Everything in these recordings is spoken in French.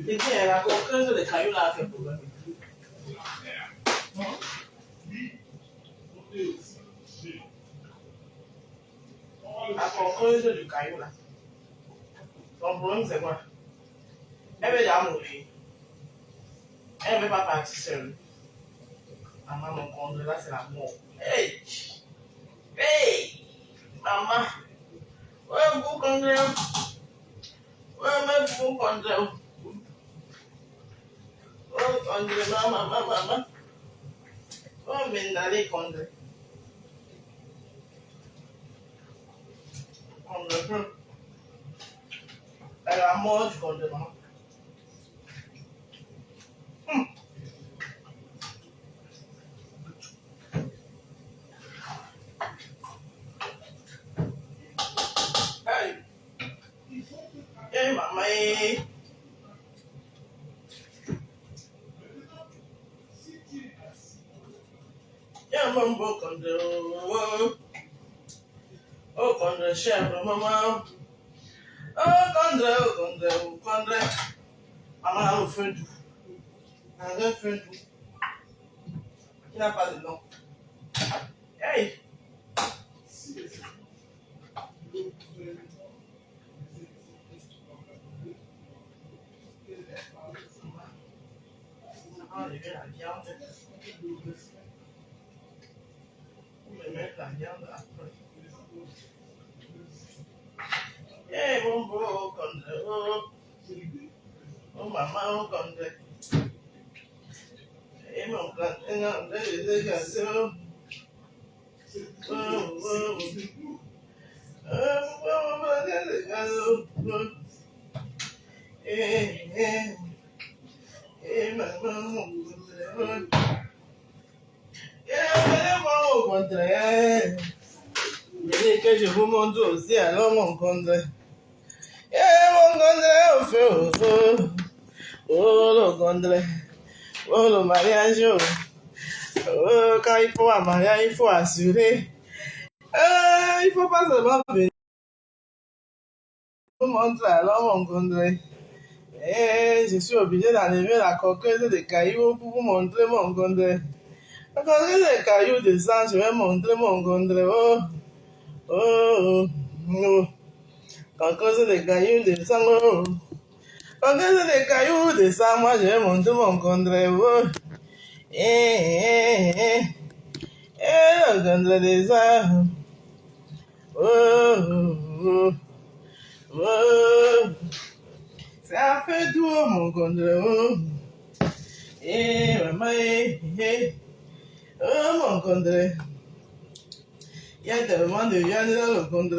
Perché la conclusione del caiola che problema. La conclusione du caiola. Ton problème c'est quoi? Elle veut déjà mourir. Elle ne veut pas partir seule. Maman, mon compte là, c'est la mort. Hey! Hey! Maman! Ouais, vous comptez. Ouais, mais vous comptez. Oh, comptez, maman. Oh, mais n'allez comptez. Comptez. Elle a mort du compte, maman. Hey! Hey, maman! Yeah, mon beau compte. Oh, compte, cher maman. Oh, compte. Maman a au feu tout. Un feu tout. Il n'a pas de nom. Hey! Enlever la viande. On me mettre la viande après. Hey, mon beau compte. Oh, maman, oh, compte. Hey, mon plantain, les gâteaux. Que je vous montre aussi alors mon compte. Mon compte au feu. Oh le compte. Oh le mariage. Oh, quand il faut un mariage, il faut assurer. Il faut pas seulement venir vous montrer alors mon compte. Je suis obligé d'enlever la coquette de cailloux pour vous montrer mon compte. La coquette de cailloux de sang, je vais montrer mon compte. Oh. Coquette de cailloux de sang, oh. Coquette de cailloux de sang, moi je vais montrer mon compte. Oh. Le compte de sang. Oh. Ça fait tout mon compte. Maman. Oh mon compte. Il y a tellement de viande dans le compte.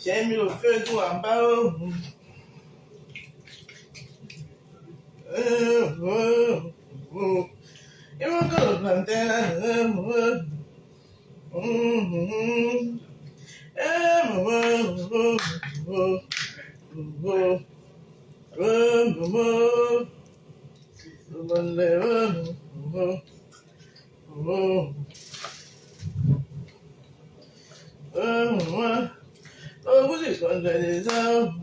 J'ai mis le feu tout en bas. Il faut que le plantain là. Vous êtes contre les hommes.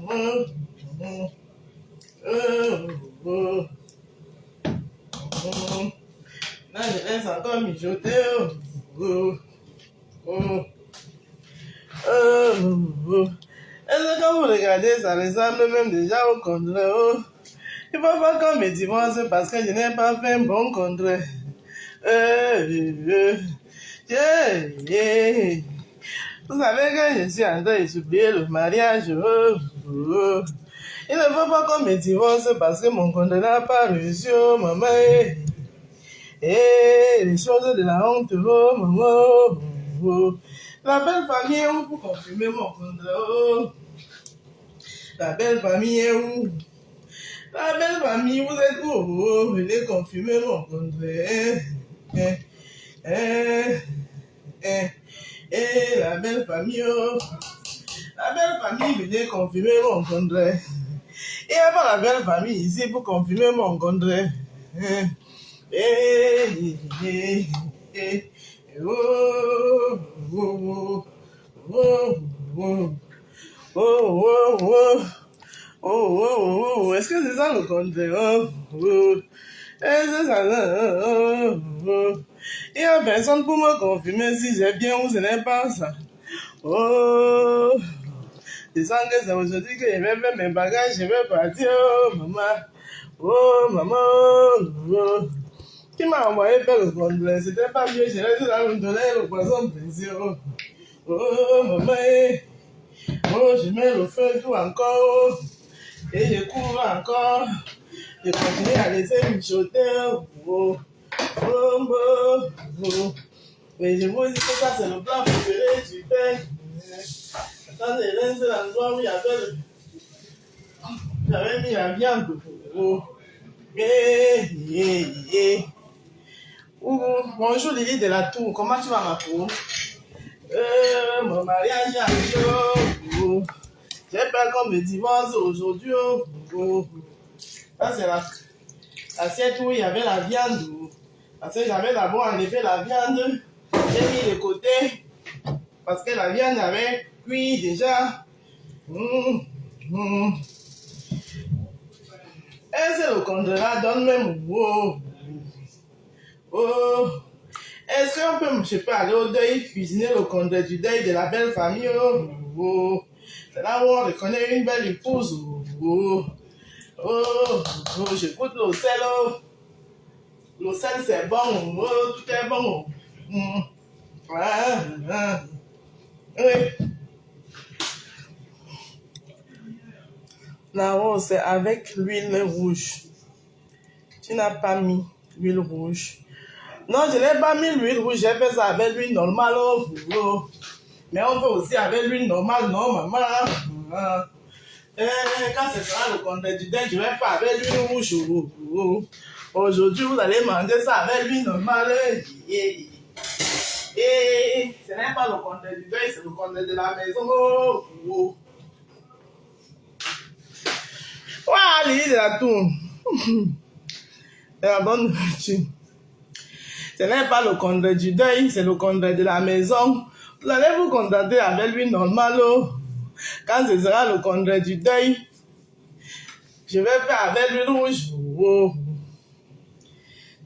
Là, je laisse encore mijoter. Est-ce que quand vous regardez, ça ressemble même déjà au contraire. Il ne faut pas qu'on me divorce parce que je n'ai pas fait un bon contrat. Vous savez que je suis en train de subir le mariage. Il ne faut pas qu'on me divorce parce que mon contrat n'a pas reçu, maman. Les choses de la honte, maman. La belle famille est où pour confirmer mon contrat? La belle famille est où? La belle famille, vous êtes où? Venez confirmer mon contrat. La belle famille, La belle famille venait confirmer mon contraire. Il n'y a pas la belle famille ici pour confirmer mon contraire. Oh, oh, oh, oh, oh, oh, oh, est-ce que c'est ça le contraire? Est-ce que ça? Il n'y a personne pour me confirmer si j'ai bien ou ce n'est pas ça. Oh, je sens que c'est aujourd'hui que je vais faire mes bagages, je vais partir. Oh, maman. Oh, maman. Oh. Qui m'a envoyé faire le contraire? C'était pas mieux, je vais me donner le poisson plaisir. Oh, maman. Oh, je mets le feu tout encore. Et je cours encore. Je continue à laisser mijoter. Oh, oh, oh, oh. Mais je vous dis que ça, c'est le plat préféré du père. Attendez, là, c'est l'endroit où il y avait j'avais mis la viande. Oh. Bonjour Lily de la Tour, comment tu vas ma peau? Mon mariage est arrivé. Oh. J'ai peur qu'on me divorce aujourd'hui. Oh. Ça, c'est l'assiette où il y avait la viande. Parce que j'avais d'abord enlevé la viande. J'ai mis de côté. Parce que la viande avait cuit déjà. Est-ce que le contraire donne même oh. Est-ce qu'on peut, je peux aller au deuil, cuisiner le contraire du deuil de la belle famille? Oh. C'est là où on reconnaît une belle épouse. Oh. Je goûte le sel. Le sel c'est bon. Oh, tout est bon. Oui. Là-haut, c'est avec l'huile rouge. Tu n'as pas mis l'huile rouge. Non, je n'ai pas mis l'huile rouge. J'ai fait ça avec l'huile normale. Oh. Mais on peut aussi avec l'huile normale, non, maman. Quand ce sera le contraire du deuil, je vais faire avec l'huile rouge. Aujourd'hui, vous allez manger ça avec l'huile normale. Et ce n'est pas le contraire du deuil, c'est le contraire de la maison. Voilà, Lily de la Tour. C'est la bonne nourriture. Ce n'est pas le contraire du deuil, c'est le contraire de la maison. Vous allez vous contenter avec l'huile normale. Quand ce sera le contraire du deuil, je vais faire avec l'huile rouge.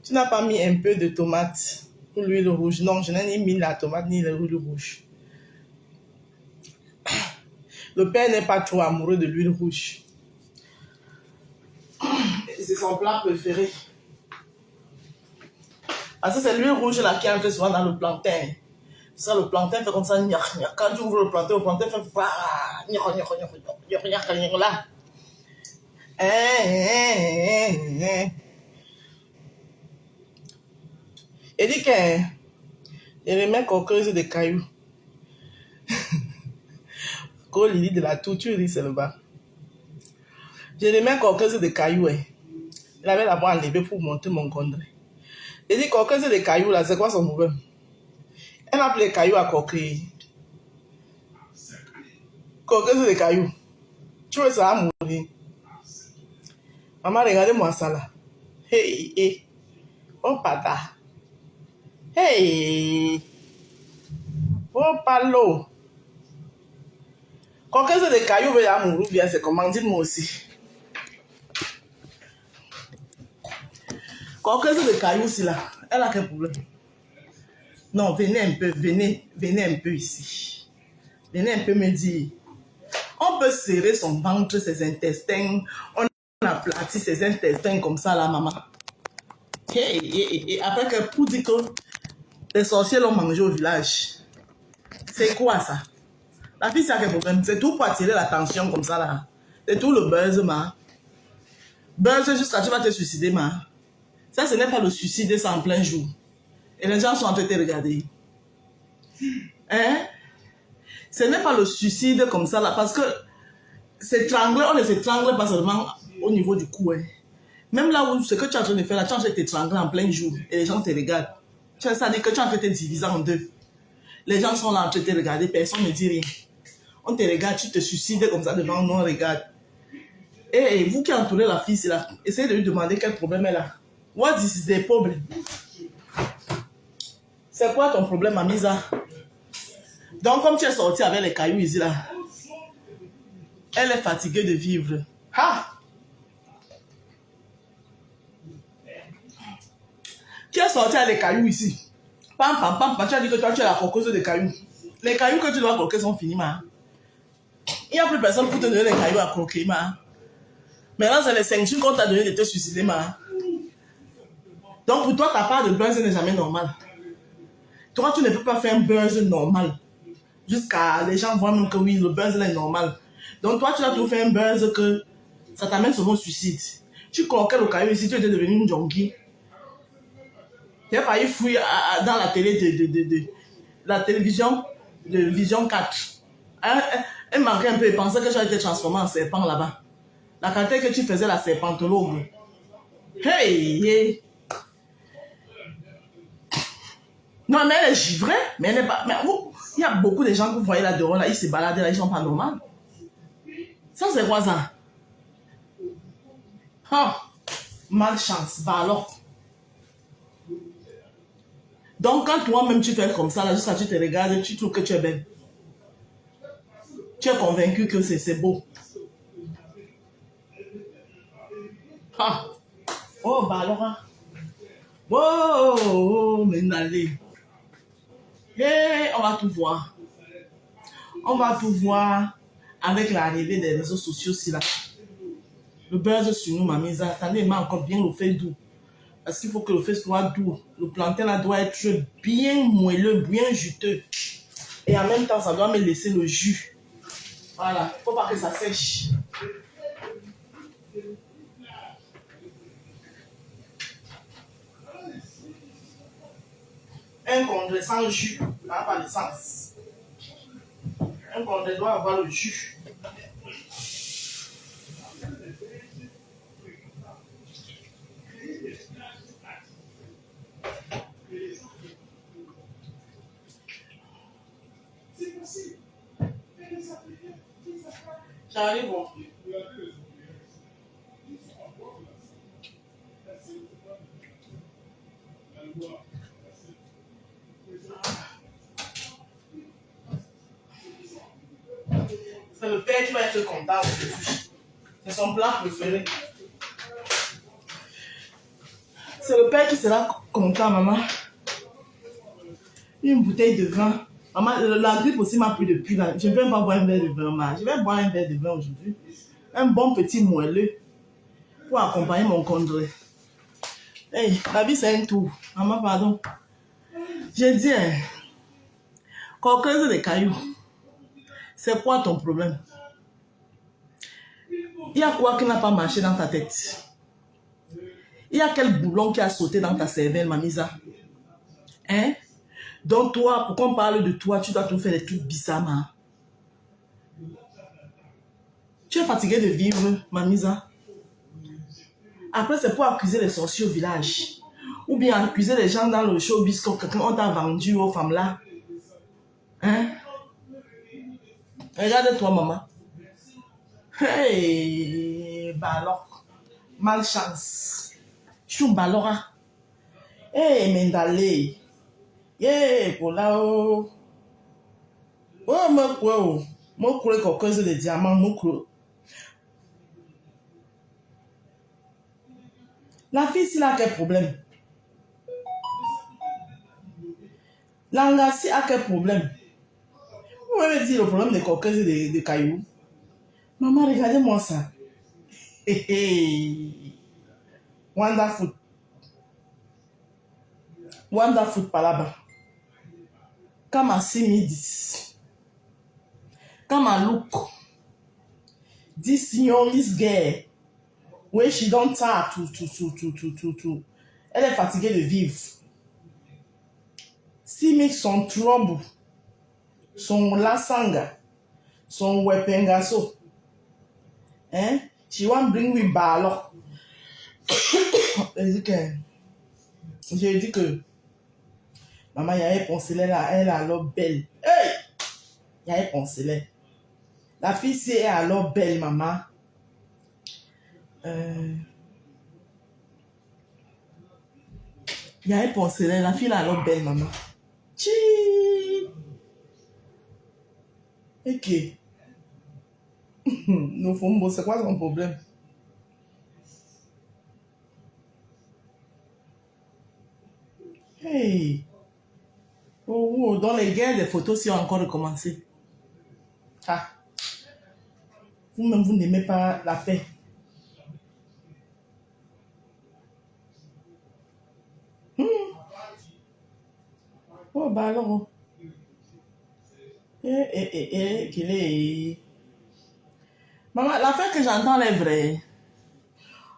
Tu n'as pas mis un peu de tomate pour l'huile rouge? Non, je n'ai ni mis la tomate ni l'huile rouge. Le père n'est pas trop amoureux de l'huile rouge. C'est son plat préféré. Parce que c'est l'huile rouge là qui entre souvent dans le plantain. Ça, le plantain fait comme ça. Quand tu ouvres le plantain fait là. Il dit que il remet coqueuse de cailloux. Quand Lily de la Tour, tu ris, c'est le bas. Je remets coqueuse de cailloux. Il avait d'abord enlevé pour monter mon contraire. Il dit coqueuse de cailloux là, c'est quoi son problème? Elle a appelé cailloux à coquille. Coqueuse de cailloux. Tu veux ça à mourir? Maman, regardez-moi ça là. Hey. Oh, pata. Hey. Oh, palo. Coqueuse de cailloux veut à mourir bien, c'est comment? Dites-moi aussi. Coqueuse de cailloux, c'est là. Elle a quel problème? Non, venez un peu ici. Venez un peu me dire. On peut serrer son ventre, ses intestins. On aplatit ses intestins comme ça, là, maman. Et après que pour dire que les sorciers l'ont mangé au village. C'est quoi ça? La fille, c'est quel problème? C'est tout pour attirer l'attention comme ça, là. C'est tout le buzz, ma. Buzz jusqu'à tu vas te suicider, ma. Ça, ce n'est pas le suicide, c'est en plein jour. Et les gens sont en train de te regarder. Hein? Ce n'est pas le suicide comme ça là, parce que s'étrangler, on ne s'étrangle pas seulement au niveau du cou. Hein. Même là où ce que tu es en train de faire là, tu es en train de t'étrangler en plein jour et les gens te regardent. Ça veut dire que tu es en train de te diviser en deux. Les gens sont là en train de te regarder, personne ne dit rien. On te regarde, tu te suicides comme ça devant nous, on regarde. Et vous qui entourez la fille, là, essayez de lui demander quel problème elle a. What is the problem? C'est quoi ton problème, Amisa? Donc, comme tu es sorti avec les cailloux ici, là, elle est fatiguée de vivre. Ah! Tu es sorti avec les cailloux ici. Pam, pam, pam, pam, tu as dit que toi, tu es la croqueuse des cailloux. Les cailloux que tu dois croquer sont finis, ma. Il n'y a plus personne pour te donner les cailloux à croquer, ma. Maintenant, c'est les ceintures qu'on t'a donné de te suicider, ma. Donc, pour toi, ta part de buzz n'est jamais normale. Toi, tu ne peux pas faire un buzz normal. Jusqu'à les gens voient même que oui, le buzz est normal. Donc, toi, tu as tout fait un buzz que ça t'amène sur mon suicide. Tu croquais le caillou ici, tu étais devenu une junkie. Tu as failli fouiller dans la télé de la télévision de Vision 4. Elle manquait un peu et pensait que j'avais été transformé en serpent là-bas. La qualité que tu faisais la serpentologue. Hey, hey. Non, mais elle est givrée, mais elle n'est pas. Mais il y a beaucoup de gens que vous voyez là dehors, là, ils se baladent là, ils sont pas normaux. Ça, c'est quoi ça? Oh, malchance, bah alors. Donc, quand toi-même tu fais comme ça, là, jusqu'à tu te regardes, tu trouves que tu es belle. Tu es convaincu que c'est beau. Ah. Oh, bah alors. Hein. Oh, mais n'allez. Hey, on va tout voir. On va tout voir avec l'arrivée des réseaux sociaux aussi là. Le buzz sur nous, ma mise. Attendez, il m'a encore bien le fait doux. Parce qu'il faut que le fait soit doux. Le plantain là doit être bien moelleux, bien juteux. Et en même temps, ça doit me laisser le jus. Voilà, il ne faut pas que ça sèche. Un condé sans jus n'a pas de sens. Un condé doit avoir le jus. J'arrive. Bon. C'est le père qui va être content aujourd'hui. C'est son plat préféré. C'est le père qui sera content, maman. Une bouteille de vin. Maman, la grippe aussi m'a pris depuis là. Je ne vais pas boire un verre de vin, maman. Je vais boire un verre de vin aujourd'hui. Un bon petit moelleux pour accompagner mon condré. Hey, la vie c'est un tour. Maman, pardon. J'ai dit, coqueuse des cailloux. C'est quoi ton problème? Il y a quoi qui n'a pas marché dans ta tête? Il y a quel boulon qui a sauté dans ta cervelle, mamisa? Hein? Donc toi, pour qu'on parle de toi, tu dois tout faire des trucs bizarres, hein? Tu es fatigué de vivre, mamisa? Après, c'est pour accuser les sorciers au village. Ou bien accuser les gens dans le showbiz que quelqu'un on t'a vendu aux femmes là. Hein? Regarde-toi, maman. Hey, bah alors, malchance. Chou balora. Hey, mendale. Yeah, pour là, oh. Oh, moi, quoi, oh. Moi, quoi, coqueuse de diamants, moi, quoi. La fille, s'il a quel problème? L'angassi a quel problème? Vous m'avez dit le problème des coqueuses et des cailloux. Maman, regardez-moi ça. Hey, hey. Wonderful. Wonderful par là-bas. Come and see me this. Come and look. This youngest girl. When she don't start to. Elle est fatiguée de vivre. See me son trouble. Son lasanga. Son wepengaso. Hein? She want bring me balo. J'ai dit que maman, il y a un poncelet là, elle est alors belle. Hey! Il y a un poncelet. La fille, si elle est alors belle, maman. Il y a un porcelain. La fille, est alors belle, maman. Chi! Ok. Nous fumons, c'est quoi son problème? Hey! Oh, dans les guerres, les photos, si ont encore recommencé. Ah! Vous-même, vous n'aimez pas la paix. Oh, bah alors. Qu'il est. Maman, l'affaire que j'entends est vraie.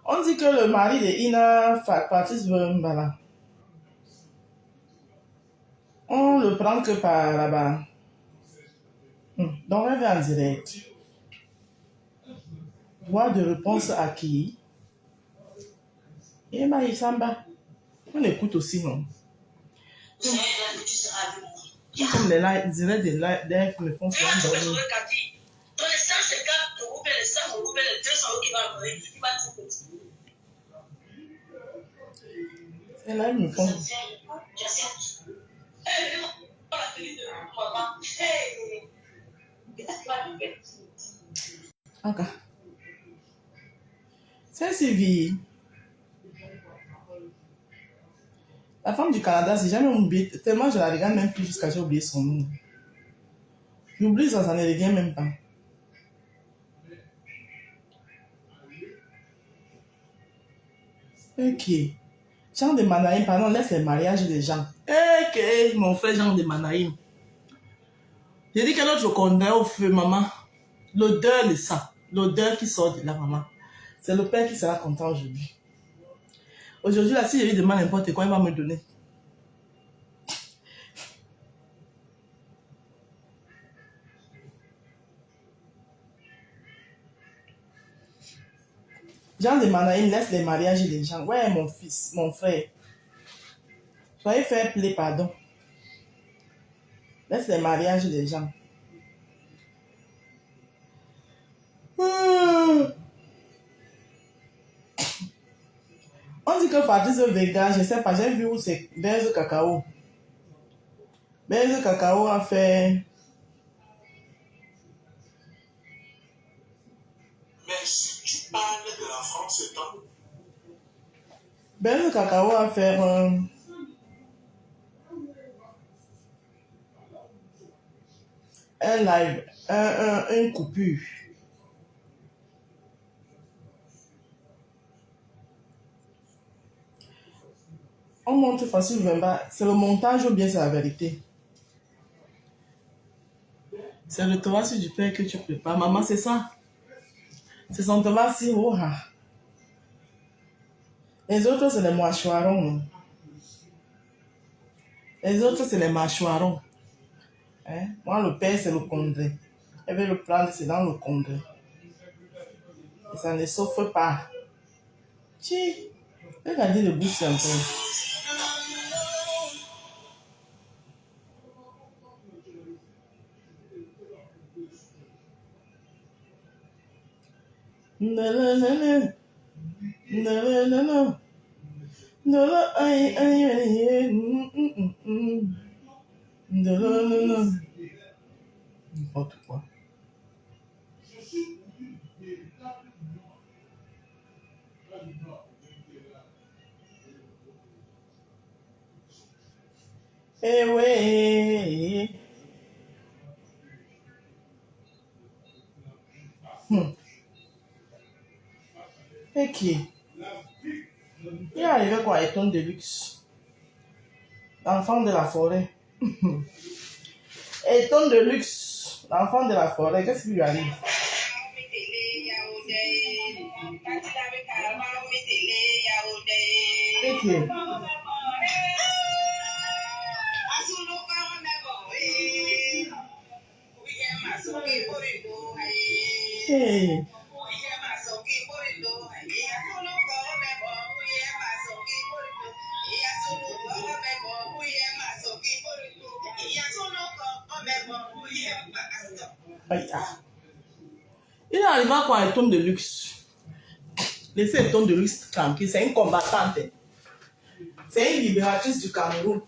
On dit que le mari de Ina, Patrice Mbala, on le prend que par là-bas. Donc, elle va en direct. Voix de réponse à qui? Et il s'en bat. On écoute aussi, non? Comme les lives, direct des lives me font souvent dormir. Dans les 150 euros, les 100 euros, les 200 euros qui vont envoyer, il va tout petit. Les lives me font. Ok. C'est Sylvie. La femme du Canada, c'est jamais oublié. Tellement je la regarde même plus jusqu'à j'ai oublié son nom. J'oublie ça, ça ne revient même pas. Ok. Jean de Manaïm, pardon, laisse les mariages des gens. Ok, mon frère Jean de Manaïm. J'ai dit que notre condamné au feu, maman. L'odeur de ça. L'odeur qui sort de là, maman. C'est le père qui sera content aujourd'hui. Aujourd'hui, là, si je lui demande n'importe quoi, il va me donner. Jean de Manaïm laisse les mariages des gens. Ouais, mon fils, mon frère. Soyez fair play, pardon. Laisse les mariages des gens. On dit que Patrice Vega, je ne sais pas, j'ai vu où c'est Benzo Cacao. Benzo Cacao a fait. Mais si tu parles de la France, c'est temps. Benzo Cacao a fait un live, une coupure. On montre facile Vemba, c'est le montage ou bien c'est la vérité? C'est le tomate du père que tu prépares. Maman, c'est ça? C'est son tomate si haut. Les autres, c'est les mâchoirons. Les autres, c'est les mâchoirons. Hein? Moi, le père, c'est le congrès. Elle veut le prendre, c'est dans le congrès. Et ça ne souffre pas. Chi, regardez le bouche un peu. Non, non, non, non. Non, non, non, non. Non, non, aïe, aïe, aïe. Non, non, non, non. N'importe quoi. Eh ouais. Et qui? Il est arrivé quoi, Eton de luxe. L'enfant de la forêt. Eton de luxe. L'enfant de la forêt. Qu'est-ce qui lui arrive? Et qui? Hey. Aïe, ah. Il est arrivé à quoi, un tonne de luxe? Laissez un tonne de luxe tranquille. C'est une combattante. C'est une libératrice du Cameroun.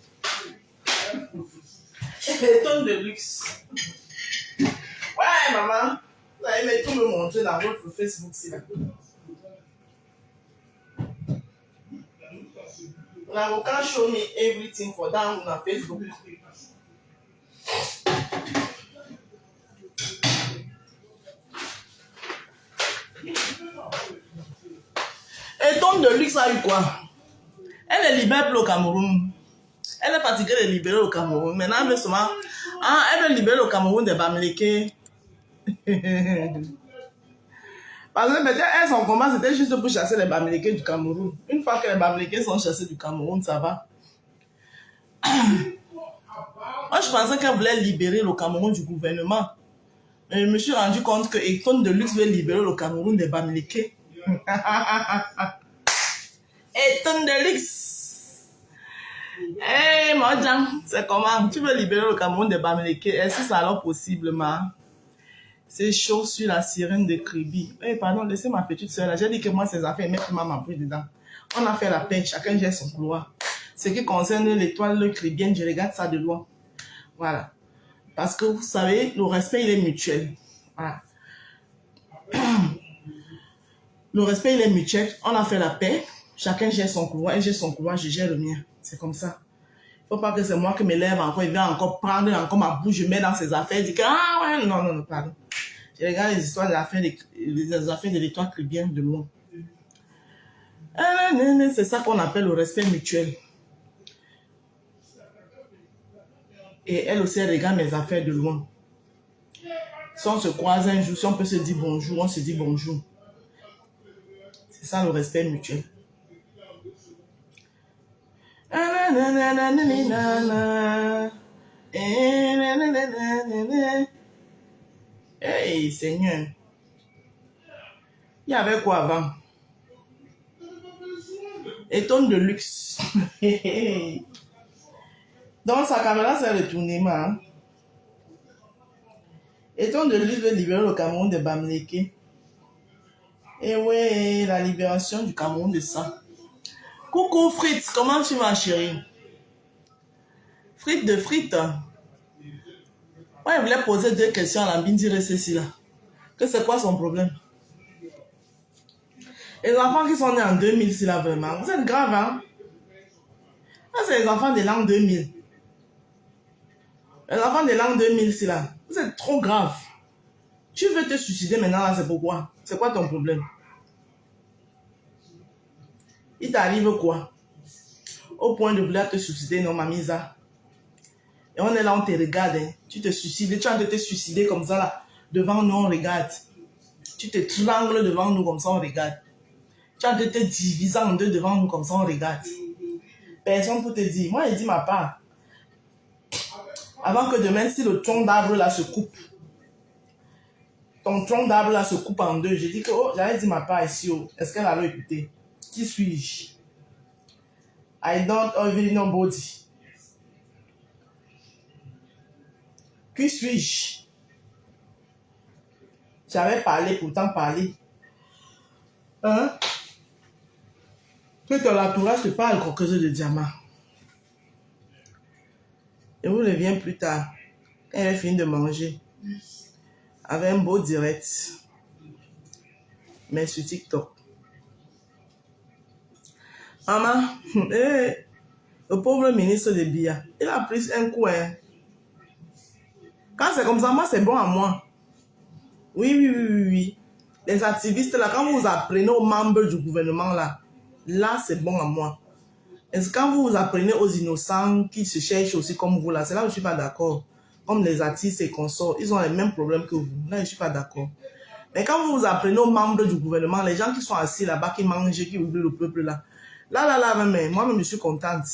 Un tonne de luxe. Ouais, maman. Vous allez tout me montrer dans votre Facebook. Now, can show me everything for down on Facebook. Et tonne de luxe a eu quoi? Elle est libérée pour le Cameroun. Elle est fatiguée de libérer le Cameroun. Maintenant, elle veut seulement... Ah, elle veut libérer le Cameroun des Bamileke. Parce que peut-être elles son combat, c'était juste pour chasser les Bamileke du Cameroun. Une fois que les Bamileke sont chassés du Cameroun, ça va. Moi, je pensais qu'elle voulait libérer le Cameroun du gouvernement. Mais je me suis rendu compte que Ecton de Luxe veut libérer le Cameroun des Bamileke. Ecton de Luxe. Hey, Modjan, c'est comment? Tu veux libérer le Cameroun des Bamileke? Est-ce que c'est alors possible, ma? C'est chaud sur la sirène de Kribi. Eh, pardon, laissez ma petite soeur là. J'ai dit que moi, ces affaires, mettre maman pris dedans. On a fait la paix, chacun gère son couloir. Ce qui concerne l'étoile cribienne, je regarde ça de loin. Voilà. Parce que vous savez, le respect, il est mutuel. Voilà. Le respect, il est mutuel. On a fait la paix. Chacun gère son couloir. Elle gère son couloir, je gère le mien. C'est comme ça. Il ne faut pas que c'est moi qui me lève encore. Il vient encore prendre encore ma bouche. Je mets dans ses affaires. Il dit que, ah ouais, non, non, non, pardon. Je regarde les histoires de l'affaire de l'étoile cribienne de loin. C'est ça qu'on appelle le respect mutuel. Et elle aussi, elle regarde mes affaires de loin. Si on se croise un jour, si on peut se dire bonjour, on se dit bonjour. C'est ça le respect mutuel. Hey, Seigneur. Il y avait quoi avant? Étonne de luxe. Donc, sa caméra s'est retournée, ma. Étonne de luxe veut libérer le Cameroun des Bamileke. Et ouais, la libération du Cameroun de ça. Coucou Fritz, comment tu vas, chérie? Frites de frites. Moi, je voulais poser 2 questions à la Bindire Cécile là. Que c'est quoi son problème? Les enfants qui sont nés en 2000, c'est là vraiment. Vous êtes grave, hein? Ça, c'est les enfants de l'an 2000. Les enfants de l'an 2000, c'est là. Vous êtes trop grave. Tu veux te suicider maintenant, là, c'est pourquoi? C'est quoi ton problème? Il t'arrive quoi? Au point de vouloir te suicider, non, mamisa? Et on est là, on te regarde. Hein. Tu te suicides. Tu as de te suicider comme ça, là. Devant nous, on regarde. Tu te trangles devant nous, comme ça, on regarde. Tu as de te diviser en deux devant nous, comme ça, on regarde. Personne pour te dire. Moi, je dis ma part. Avant que demain, si le tronc d'arbre, là, se coupe, ton tronc d'arbre, là, se coupe en deux, je dis que, oh, j'avais dit ma part ici, oh. Est-ce qu'elle a écouté? Qui suis-je? I don't even know nobody. Qui suis-je? J'avais parlé, pourtant parlé. Hein? Que ton entourage te parle coqueuse de diamant. Et vous reviens plus tard. Elle est finie de manger. Avec un beau direct. Mais sur TikTok. Maman, le pauvre ministre de Bia, il a pris un coup. Hein. Quand c'est comme ça, moi, c'est bon à moi. Oui. Les activistes, là, quand vous apprenez aux membres du gouvernement, là, c'est bon à moi. Est-ce que quand vous apprenez aux innocents qui se cherchent aussi comme vous, là, c'est là où je ne suis pas d'accord. Comme les artistes et consorts, ils ont les mêmes problèmes que vous. Là, je ne suis pas d'accord. Mais quand vous apprenez aux membres du gouvernement, les gens qui sont assis là-bas, qui mangent, qui oublient le peuple, là, mais moi-même, je suis contente.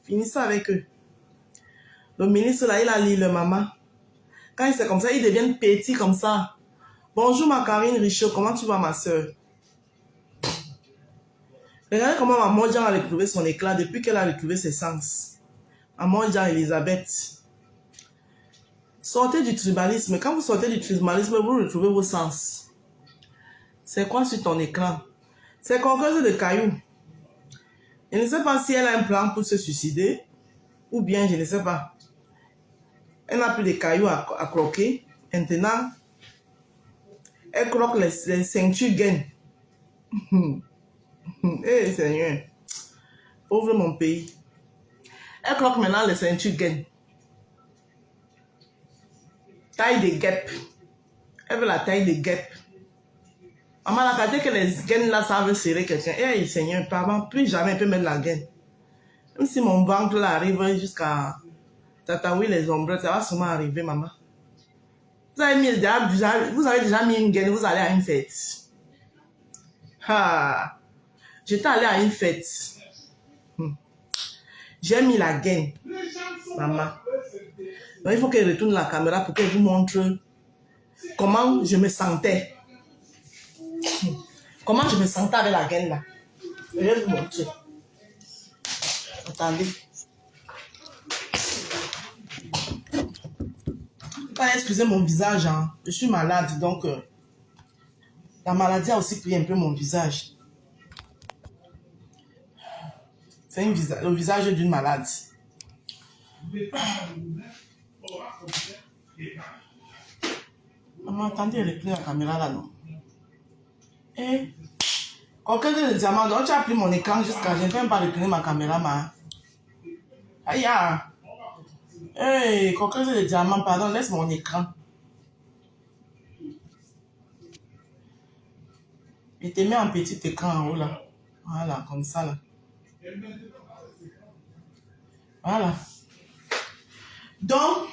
Finissez avec eux. Le ministre, là, il a lu le maman. Quand c'est comme ça, ils deviennent petits comme ça. Bonjour, ma Karine Richaud, comment tu vas, ma soeur? Regardez comment Maman Jean a retrouvé son éclat depuis qu'elle a retrouvé ses sens. Maman Jean Elisabeth. Sortez du tribalisme. Quand vous sortez du tribalisme, vous retrouvez vos sens. C'est quoi sur ton écran? C'est coqueuse de cailloux. Je ne sais pas si elle a un plan pour se suicider ou bien je ne sais pas. Elle n'a plus de cailloux à croquer. Maintenant, elle croque les ceintures gaines. Eh Seigneur, pauvre mon pays. Elle croque maintenant les ceintures gaines. Taille de guêpe. Elle veut la taille de guêpe. Maman a regardé que les gaines là savent serrer quelqu'un. Eh Seigneur, pardon, plus jamais elle peut mettre la gaine. Même si mon ventre là arrive jusqu'à tatouer les ombres, ça va sûrement arriver, maman. Vous avez déjà mis une gaine, vous allez à une fête. Ah, j'étais allée à une fête. J'ai mis la gaine, maman. Donc il faut qu'elle retourne la caméra pour qu'elle vous montre comment je me sentais. Comment je me sentais avec la gaine là. Je vais vous montrer. Attendez. Excusez mon visage, hein. Je suis malade, donc la maladie a aussi pris un peu mon visage. C'est le visage d'une malade. Maman, attendez, elle reprend la caméra là, non? Eh, coquette de diamant, donc tu as pris mon écran jusqu'à... Je ne peux même pas reprendre ma caméra, ma. Aïe, ah. Hey, coquette de diamant, pardon, laisse mon écran. Et te mets en petit écran en haut là. Voilà, comme ça là. Voilà. Donc,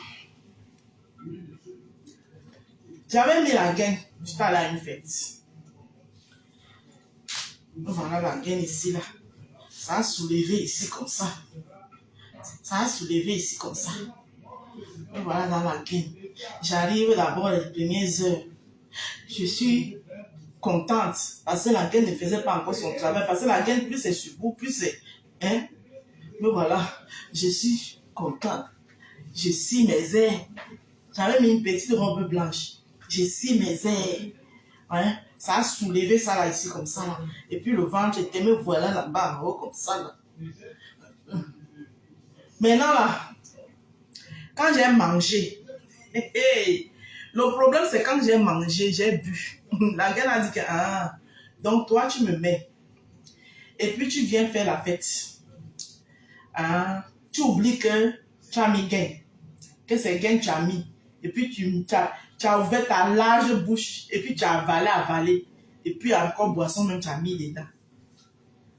j'avais mis la gaine. J'étais allée à une fête. Voilà la gaine ici là. Ça a soulevé ici comme ça. Ça a soulevé ici comme ça. Et voilà dans la gaine. J'arrive d'abord les premières heures. Je suis contente parce que la gaine ne faisait pas encore son travail. Parce que la gaine, plus c'est sur vous, plus c'est... Hein? Mais voilà, je suis contente. Je scie mes airs. J'avais mis une petite robe blanche. Je scie mes airs. Hein? Ça a soulevé ça là, ici, comme ça là. Et puis le ventre était, me voilà là-bas, en haut, comme ça là. Maintenant là, quand j'ai mangé, le problème c'est quand j'ai mangé, j'ai bu. La gueule a dit que, ah, donc toi tu me mets. Et puis tu viens faire la fête. Ah, tu oublies que tu as mis gain. Que c'est gain tu as mis. Et puis tu as ouvert ta large bouche. Et puis tu as avalé. Et puis encore boisson même tu as mis dedans.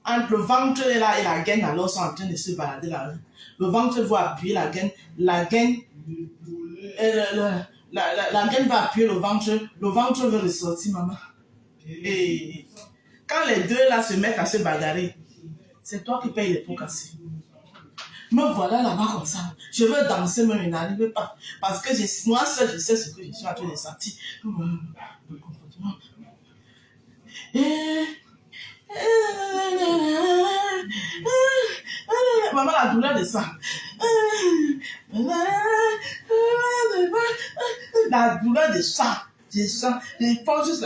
Entre le ventre et la gaine alors sont en train de se balader là. Le ventre va appuyer la gaine. La gaine va appuyer le ventre veut ressortir, maman. Et quand les deux là se mettent à se bagarrer, c'est toi qui payes les pots cassés. Me voilà là-bas comme ça. Je veux danser, mais je n'arrive pas. Parce que moi seul, je sais ce que je suis en train de sentir. Maman, la douleur de ça. La douleur de ça. Je sens. Je pense juste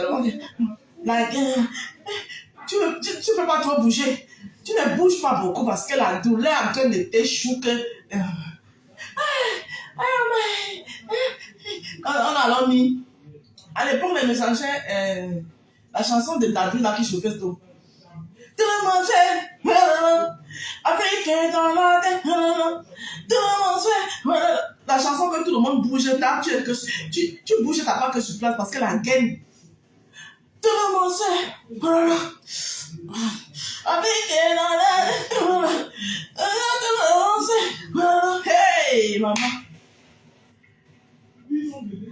tu ne peux pas trop bouger. Tu ne bouges pas beaucoup parce que la douleur est en train de t'échouer. On a alors mis. À l'époque, les messagers, la chanson de David là qui chauffait tout. Tout le monde sait, Africain dans la tête, tout le monde sait, la chanson que tout le monde bouge, là, tu bouges, t'as pas que sur place parce que la gaine. Tout le monde sait, Africain dans la tête, tout le monde sait, hey, maman.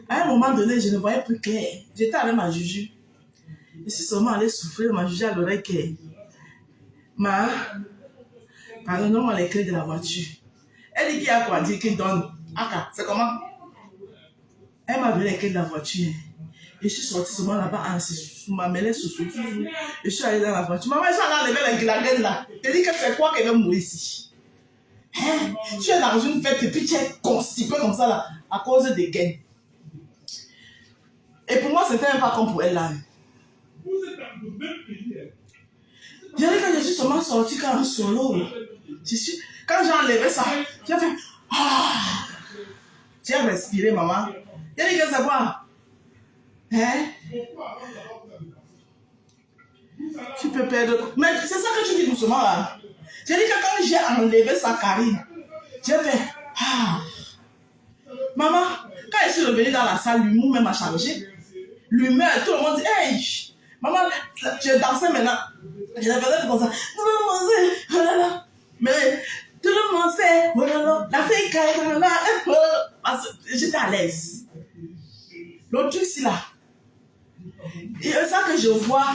À un moment donné, je ne voyais plus clair. J'étais avec ma Juju. Je suis seulement allée souffler ma Juju à l'oreille que pardonne-moi les clés de la voiture. Elle dit qu'il y a quoi dire qu'il donne. Aka, c'est comment? Elle m'a donné les clés de la voiture. Et je suis sortie seulement là-bas, m'a mêlée sous. Je suis allée dans la voiture. Maman, elle s'en a levé la gaine là. Elle dit que c'est quoi qu'elle veut mourir ici? Hein? Tu es dans une fête et puis tu es constipé comme ça là, à cause des gaines. Et pour moi, c'était même pas comme pour elle là. J'ai dit que je suis seulement sorti quand en solo. Quand j'ai enlevé ça, j'ai fait ah. J'ai respiré, maman. J'ai dit que c'est quoi? Hein? Tu peux perdre. Mais c'est ça que tu dis doucement là. J'ai dit que quand j'ai enlevé sa Karine, j'ai fait ah. Maman, quand je suis revenue dans la salle, l'humour même a changé. L'humeur, tout le monde dit hey, maman, je dansais maintenant. Je faisais comme ça. Tout le monde sait, oh là là. Mais tout le monde sait, oh là là. La fille caille, oh là là. Parce que j'étais à l'aise. L'autre truc, c'est là. Et c'est ça que je vois.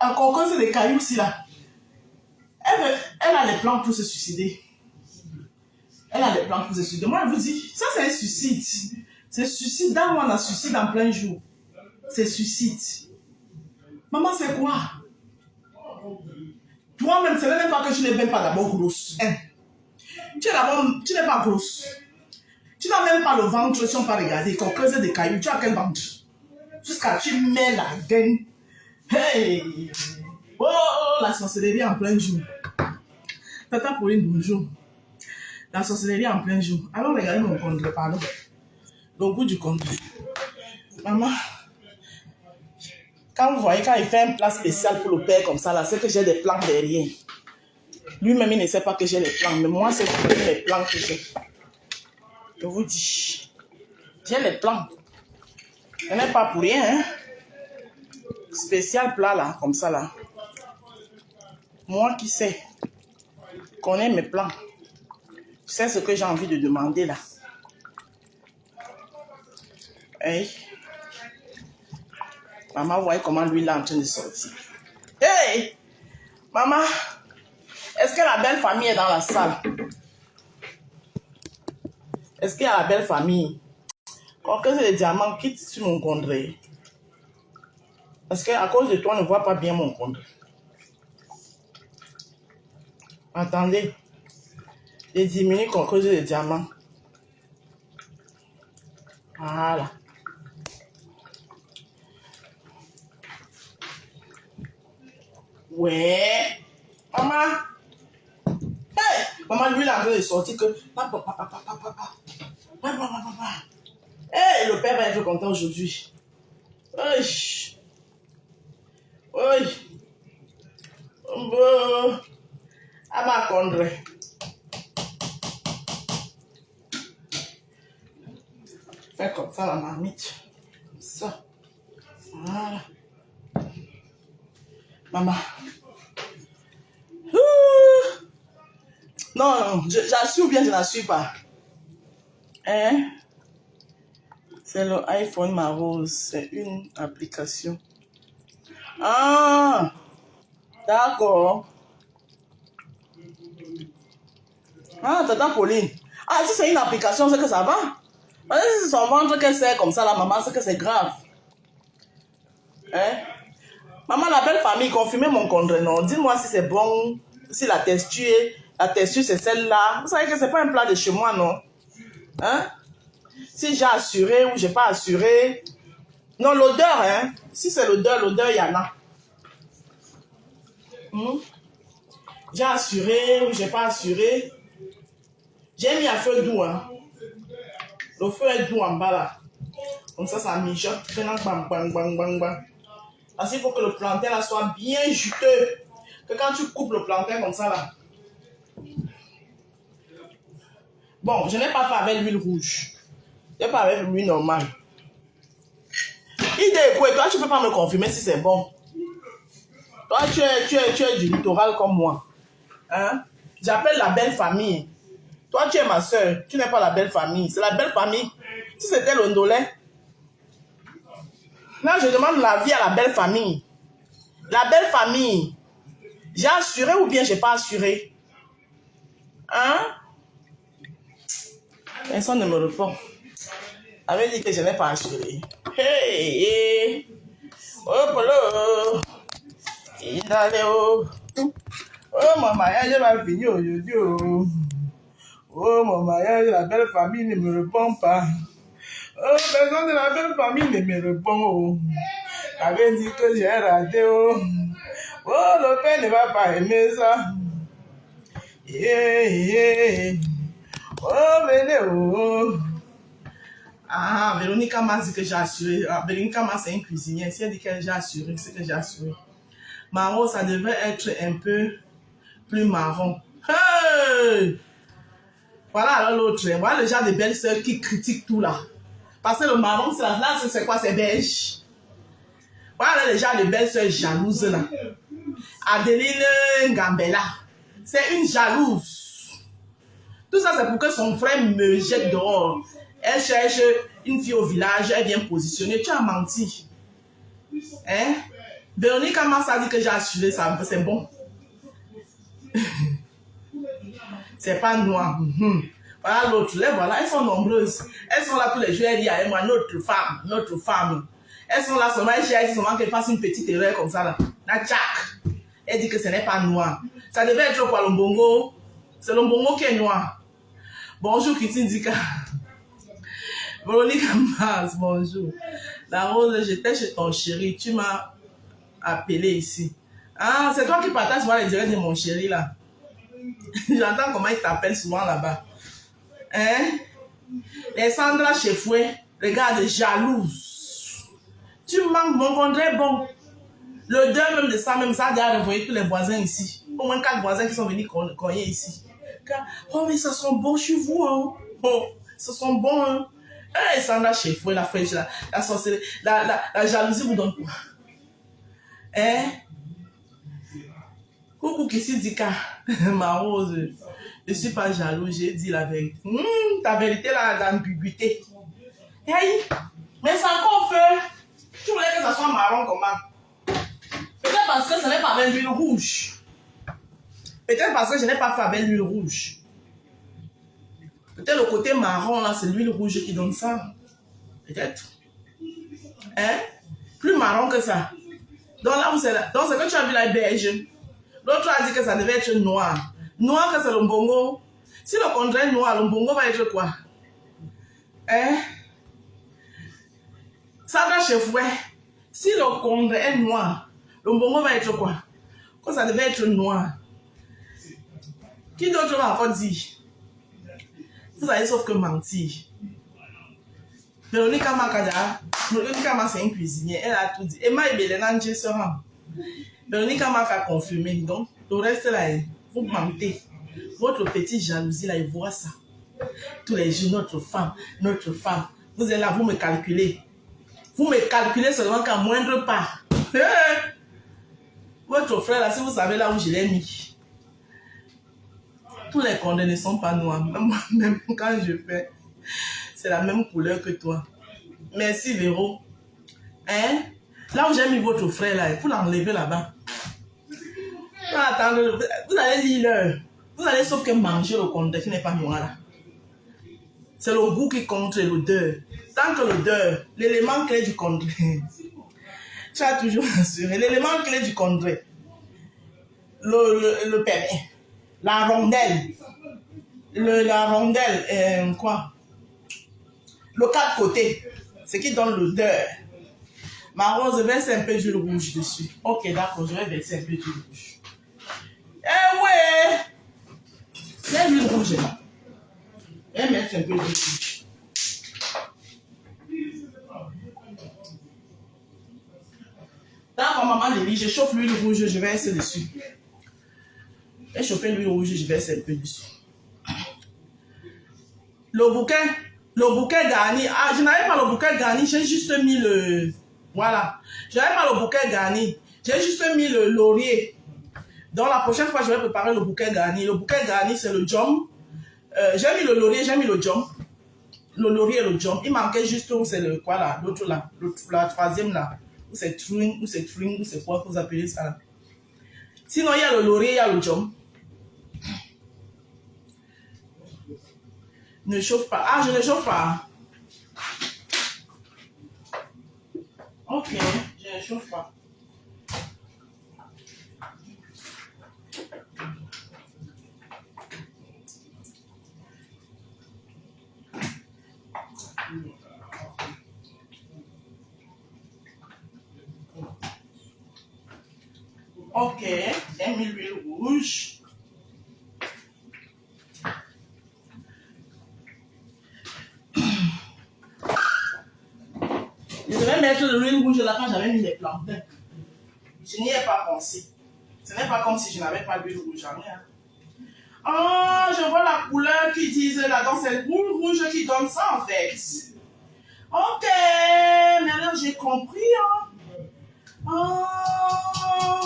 Encore quand c'est des cailloux, c'est là. Elle a les plans pour se suicider. Elle a des plans pour se suicider. Moi, je vous dis, ça c'est un suicide. C'est suicide. Dans moi, on a suicide en plein jour. C'est suicide. Maman, c'est quoi? Toi-même, ce n'est même pas que tu n'es même pas d'abord grosse. Hein? Tu n'es pas grosse. Tu n'as même pas le ventre, si on peut regarder. Quand on creuse des cailloux, tu as quel ventre? Jusqu'à tu mets la gaine. Hey! Oh, la sorcellerie en plein jour. Tata Pauline, bonjour. La sorcellerie en plein jour. Alors, regardez mon compte, pardon. Le goût du compte. Maman, quand vous voyez, quand il fait un plat spécial pour le père comme ça, là, c'est que j'ai des plans derrière. Lui-même, il ne sait pas que j'ai les plans, mais moi, c'est les plans que j'ai. Je vous dis, j'ai les plans. Ce n'est pas pour rien, hein. Spécial plat, là, comme ça, là. Moi qui sais, connais mes plans. Tu sais ce que j'ai envie de demander, là. Hey. Maman, voyez comment lui, là, en train de sortir. Hey! Maman, est-ce que la belle famille est dans la salle? Est-ce qu'il y a la belle famille? Quand c'est les diamants, quitte sur mon condré. Parce qu'à cause de toi, on ne voit pas bien mon condré. Attendez. Je diminue quand cause des diamants. Voilà. Ouais. Maman. Hey. Maman, lui, là, il est sorti que... Papa. Hey, le père va être content aujourd'hui. Oui. Oui. Bon. À ma condré. Fais comme ça, la marmite. Ça. Voilà. Maman. Non, j'assure ou bien je n'assure pas. Hein? C'est le iPhone Marose. C'est une application. Ah! D'accord. Ah, Tata Pauline. Ah, si c'est une application, c'est que ça va. Mais si c'est son ventre qu'elle sait comme ça, la maman, c'est que c'est grave. Hein? Maman, la belle famille, confirmez mon contre, non? Dis-moi si c'est bon, si la texture c'est celle-là. Vous savez que c'est pas un plat de chez moi, non? Hein? Si j'ai assuré ou j'ai pas assuré. Non, l'odeur, hein? Si c'est l'odeur, il y en a. J'ai assuré ou j'ai pas assuré. J'ai mis un feu doux, hein? Le feu est doux en bas, là. Comme ça mijote. Bang, bang, bang, bang, bang. Parce qu'il faut que le plantain là soit bien juteux. Que quand tu coupes le plantain comme ça là. Bon, je n'ai pas fait avec l'huile rouge. Je n'ai pas avec l'huile normale. Idée, quoi, toi tu ne peux pas me confirmer si c'est bon. Toi tu es du littoral comme moi. Hein? J'appelle la belle famille. Toi tu es ma soeur. Tu n'es pas la belle famille. C'est la belle famille. Si c'était le Ndolais. Là, je demande l'avis à la belle famille. La belle famille, j'ai assuré ou bien j'ai pas assuré? Hein? Personne ne me répond. Elle avait dit que je n'ai pas assuré. Hey, hey. Oh, polo. Oh, mon mariage va finir aujourd'hui. Oh, mon mariage, la belle famille ne me répond pas. Oh, personne de la belle famille ne me répond. Avait dit que j'ai raté. Oh, oh, le père ne va pas aimer ça. Yeah, yeah. Oh, venez, oh. Ah, Véronica m'a dit que j'ai assuré. Ah, Véronica m'a c'est une cuisinière. Si elle dit que j'ai assuré, c'est que j'ai assuré. Marron, ça devait être un peu plus marron. Hey! Voilà alors l'autre. Voilà le genre de belles-sœurs qui critiquent tout là. Parce que le marron, c'est quoi? C'est beige. Voilà le genre de belles-sœurs jalouses là. Adeline Gambella. C'est une jalouse. Tout ça, c'est pour que son frère me jette dehors. Elle cherche une fille au village, elle vient positionner. Tu as menti. Hein? Véronique Massa a dit que j'ai assuré ça, c'est bon. C'est pas noir. Voilà l'autre, voilà, elles sont nombreuses. Elles sont là tous les jours, elles disent à moi, notre femme, notre femme. Elles sont là seulement, elles disent seulement qu'elles fassent une petite erreur comme ça là. La tchac. Elle dit que ce n'est pas noir. Ça devait être quoi, le bongo? C'est le bongo qui est noir. Bonjour, Kitty Dika. Véronique Mars, bonjour. La Rose, j'étais chez ton chéri, tu m'as appelé ici. Ah, c'est toi qui partages souvent les directs de mon chéri là. J'entends comment il t'appelle souvent là-bas. Hein? Les Sandra Chefoué, regarde, jalouse. Tu manques mon contrat bon. Le 2 même de ça, même ça, a renvoyé tous les voisins ici. Au moins 4 voisins qui sont venus cogner ici. Oh, mais ça sent bon chez vous, hein? Oh, ça sent bon, hein? Hey, Sandra Chefoué, la fraîche, la sorcellerie, la jalousie vous donne quoi? Hein? Coucou Kissi Dika, ma rose, je ne suis pas jaloux, j'ai dit la vérité. Ta vérité là, l'ambiguïté. Hey, mais c'est encore fait. Tu voulais que ça soit marron comment? Peut-être parce que ce n'est pas avec l'huile rouge. Peut-être parce que je n'ai pas fait avec l'huile rouge. Peut-être le côté marron là, c'est l'huile rouge qui donne ça. Peut-être. Hein? Plus marron que ça. Donc là, c'est que tu as vu la beige. L'autre a dit que ça devait être noir. Noir que c'est le bongo. Si le contraire est noir, le bongo va être quoi? Hein? Sandra Chefoué. Si le contraire est noir, le bongo va être quoi? Quand ça devait être noir. Qui d'autre va encore dire? Vous allez sauf que mentir. Véronique Makada, Véronique Makada c'est une cuisinière, elle a tout dit. Emma et Belena sera. Véronique Makada a confirmé. Donc, le reste là, vous mentez. Votre petite jalousie là, il voit ça. Tous les jours, notre femme. Vous êtes là, vous me calculez. Vous me calculez seulement qu'à moindre part. Votre frère là, si vous savez là où je l'ai mis. Tous les condés ne sont pas noirs. Même quand je fais, c'est la même couleur que toi. Merci Véro. Hein? Là où j'ai mis votre frère là, vous l'enlevez là-bas. Attendre, vous allez lire l'heure. Vous allez sauf que manger le condé qui n'est pas noir là. C'est le goût qui compte l'odeur. Tant que l'odeur, l'élément clé du condé. Tu as toujours assuré. L'élément clé du condé. Le permet. La rondelle. La rondelle, quoi? Le quatre côtés. Ce qui donne l'odeur. Ma rose, verse un peu d'huile rouge dessus. Ok, d'accord, je vais verser un peu d'huile rouge. Eh ouais! C'est l'huile rouge là. Je vais mettre un peu d'huile rouge. Dans mon maman de lit, je chauffe l'huile rouge, je vais verser dessus. Je vais chauffer l'huile rouge, je vais verser un peu dessus. Le bouquet garni. Ah, je n'avais pas le bouquet garni, j'ai juste mis le... Voilà. Je n'avais pas le bouquet garni. J'ai juste mis le laurier. Donc la prochaine fois, je vais préparer le bouquet garni. Le bouquet garni, c'est le jom. J'ai mis le laurier, j'ai mis le jom. Le laurier et le jom. Il manquait juste où c'est le quoi là, l'autre là, la troisième là. Où c'est tring, où c'est quoi que vous appelez ça là. Sinon, il y a le laurier, il y a le jom. Ne chauffe pas. Ah, je ne chauffe pas. Ok, je ne chauffe pas. Ok, j'ai mis l'huile rouge. Je devais mettre de l'huile rouge là quand j'avais mis les plantains. Je n'y ai pas pensé. Ce n'est pas comme si je n'avais pas d'huile rouge, jamais. Hein. Oh, je vois la couleur qu'ils disent là-dedans, c'est l'huile rouge qui donne ça en fait. Ok, maintenant j'ai compris. Hein. Oh,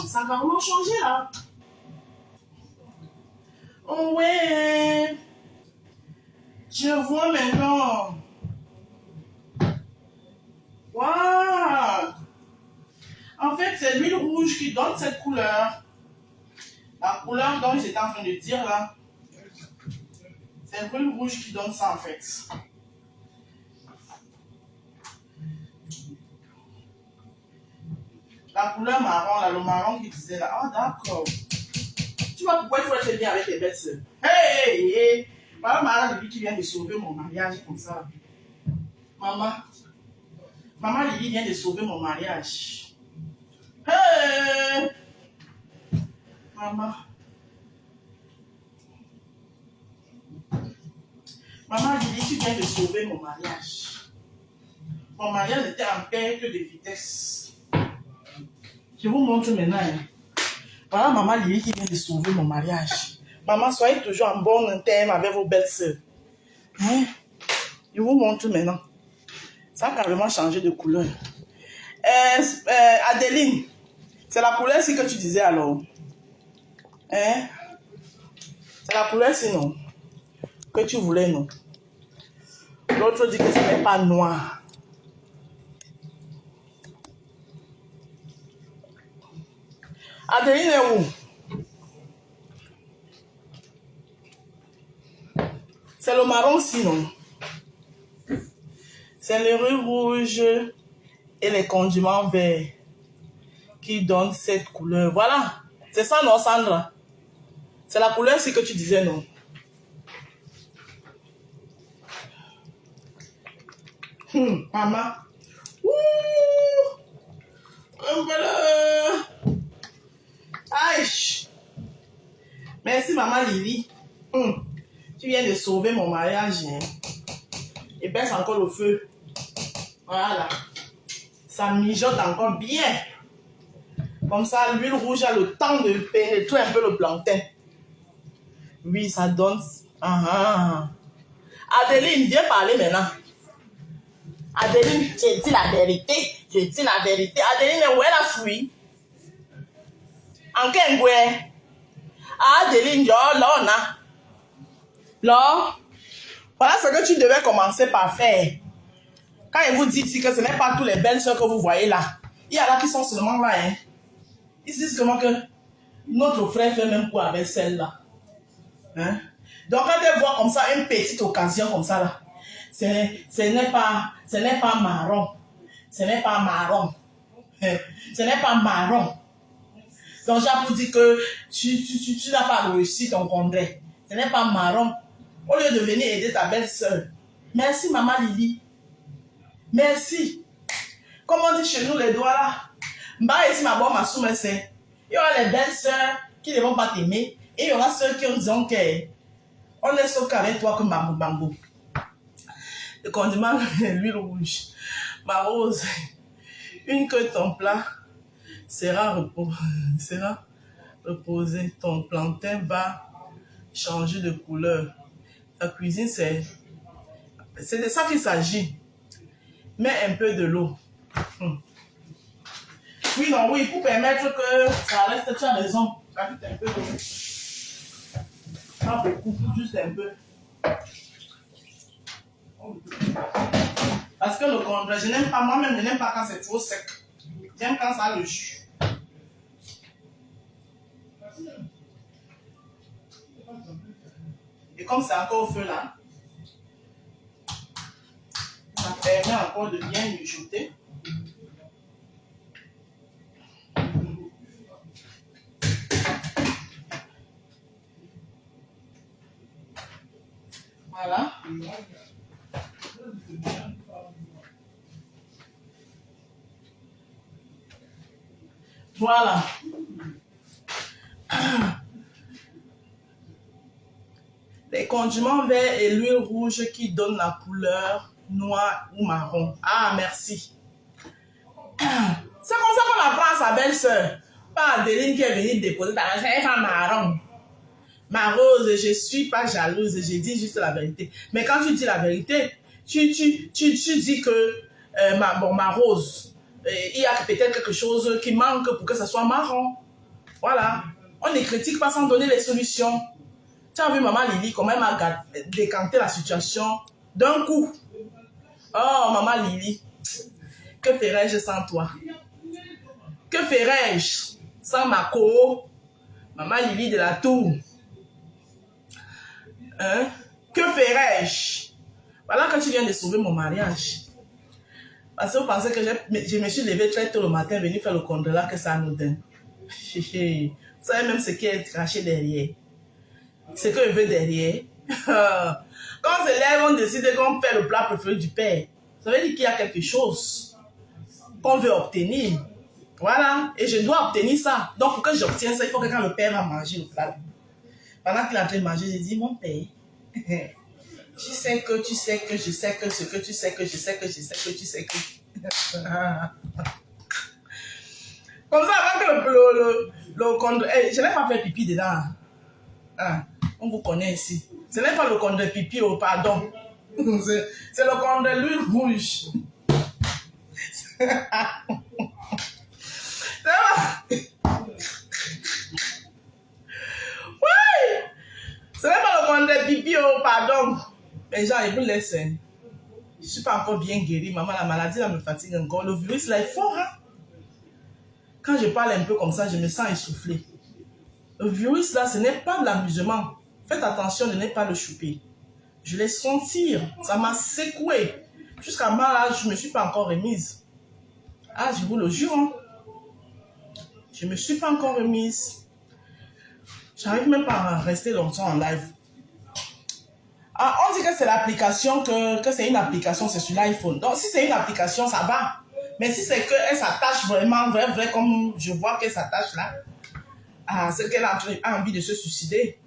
ça a carrément changé là. Oh ouais, je vois maintenant. Waouh. En fait, c'est l'huile rouge qui donne cette couleur. La couleur dont j'étais en train de dire là. C'est l'huile rouge qui donne ça en fait. La couleur marron, là, le marron qui disait là. Ah, d'accord. Tu vois pourquoi il faut être bien avec tes belles soeurs. Hey, hey. Voilà Maman Lily qui vient de sauver mon mariage comme ça. Maman Lily vient de sauver mon mariage. Hey. Maman Lily, tu viens de sauver mon mariage. Mon mariage était en perte de vitesse. Je vous montre maintenant. Hein. Voilà Maman Lily qui vient de sauver mon mariage. Maman, soyez toujours en bon terme avec vos belles soeurs. Hein? Je vous montre maintenant. Ça a carrément changé de couleur. Adeline, c'est la couleur-ci que tu disais alors. Hein? C'est la couleur-ci, non? Que tu voulais, non? L'autre dit que ce n'est pas noir. Adeline est où? C'est le marron, sinon. C'est les rues rouges et les condiments verts qui donnent cette couleur. Voilà. C'est ça, non, Sandra? C'est la couleur-ci que tu disais, non? Maman. Ouh! Voilà. Aïe. Merci, Maman Lily. Tu viens de sauver mon mariage. Hein? Et baisse encore le feu. Voilà. Ça mijote encore bien. Comme ça, l'huile rouge a le temps de pénétrer un peu le plantain. Oui, ça donne... Adeline, viens parler maintenant. Adeline, je dis la vérité. Je dis la vérité. Adeline, où est la fruit? En quel goût? Adeline, là, on a. Là, voilà ce que tu devais commencer par faire. Quand il vous dit ici que ce n'est pas tous les belles soeurs que vous voyez là. Il y en a qui sont seulement là. Hein. Ils disent seulement que notre frère fait même quoi avec celle-là. Hein? Donc quand elle voit comme ça une petite occasion comme ça là, ce n'est pas marron. Ce n'est pas marron. Ce n'est pas marron. Donc j'ai pour dire que tu n'as pas réussi ton congrès. Ce n'est pas marron. Au lieu de venir aider ta belle-sœur. Merci Maman Lily. Merci. Comme on dit chez nous les doigts là. Mba ici ma bonne ma somme c'est. Il y aura les belles-sœurs qui ne vont pas t'aimer. Et il y aura ceux qui ont dit qu'on est sauf qu'avec toi que Bambou Bambou. Le condiment, l'huile rouge. Ma rose, une que ton plat sera reposé. Ton plantain va changer de couleur. La cuisine, c'est de ça qu'il s'agit. Mets un peu de l'eau. Oui, non, oui, pour permettre que ça reste, tu as raison. Rajoute un peu d'eau. Pas beaucoup, juste un peu. Parce que le condré, je n'aime pas, moi-même, je n'aime pas quand c'est trop sec. J'aime quand ça a le jus. Et comme c'est encore au feu là, ça permet encore de bien mijoter. Voilà. Voilà. condiments verts et l'huile rouge qui donnent la couleur noire ou marron. Ah, merci. C'est comme ça qu'on apprend à sa belle-sœur. Pas Adeline qui est venue déposer ta main, c'est pas marron. Ma Rose, je suis pas jalouse, je dis juste la vérité. Mais quand tu dis la vérité, tu dis que ma Rose, il y a peut-être quelque chose qui manque pour que ça soit marron. Voilà. On ne critique pas sans donner les solutions. Tu as vu maman Lily, comment elle m'a décanté la situation d'un coup. Oh, maman Lily, que ferais-je sans toi? Que ferais-je sans ma co, maman Lily de la Tour? Hein? Que ferais-je? Voilà que tu viens de sauver mon mariage. Parce que vous pensez que je me suis levée très tôt le matin, venu faire le condola que ça nous donne. Vous savez même ce qui est caché derrière. Ce que je veux derrière. Quand c'est là, on décide qu'on fait le plat préféré du père. Ça veut dire qu'il y a quelque chose qu'on veut obtenir. Voilà. Et je dois obtenir ça. Donc pour que j'obtienne ça, il faut que quand le père va manger le plat, pendant qu'il est en train de manger, je dis, mon père, tu sais que je sais que ce que tu sais que je sais que je sais que tu sais que. Comme ça, avant que le condom. Je n'ai pas fait pipi dedans. Ah, on vous connaît ici. Ce n'est pas le condom pipi, oh, pardon. C'est le condom l'huile rouge. Oui! Ce n'est pas le condom pipi, oh, pardon. Mais gens, ils vous laissent. Je ne suis pas encore bien guérie. Maman, la maladie là me fatigue encore. Le virus là est fort. Hein? Quand je parle un peu comme ça, je me sens essoufflée. Le virus là, ce n'est pas de l'amusement. Faites attention de ne pas le choper. Je l'ai senti. Ça m'a secoué. Jusqu'à là, je ne me suis pas encore remise. Ah, je vous le jure. Hein? Je ne me suis pas encore remise. J'arrive même pas à rester longtemps en live. Ah, on dit que c'est l'application, que c'est une application, c'est sur l'iPhone. Donc, si c'est une application, ça va. Mais si c'est qu'elle s'attache vraiment, vrai, comme je vois qu'elle s'attache là, ah, c'est qu'elle a envie de se suicider.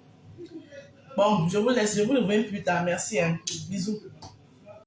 Bon, je vous laisse, je vous reviens plus tard. Merci. Hein. Bisous.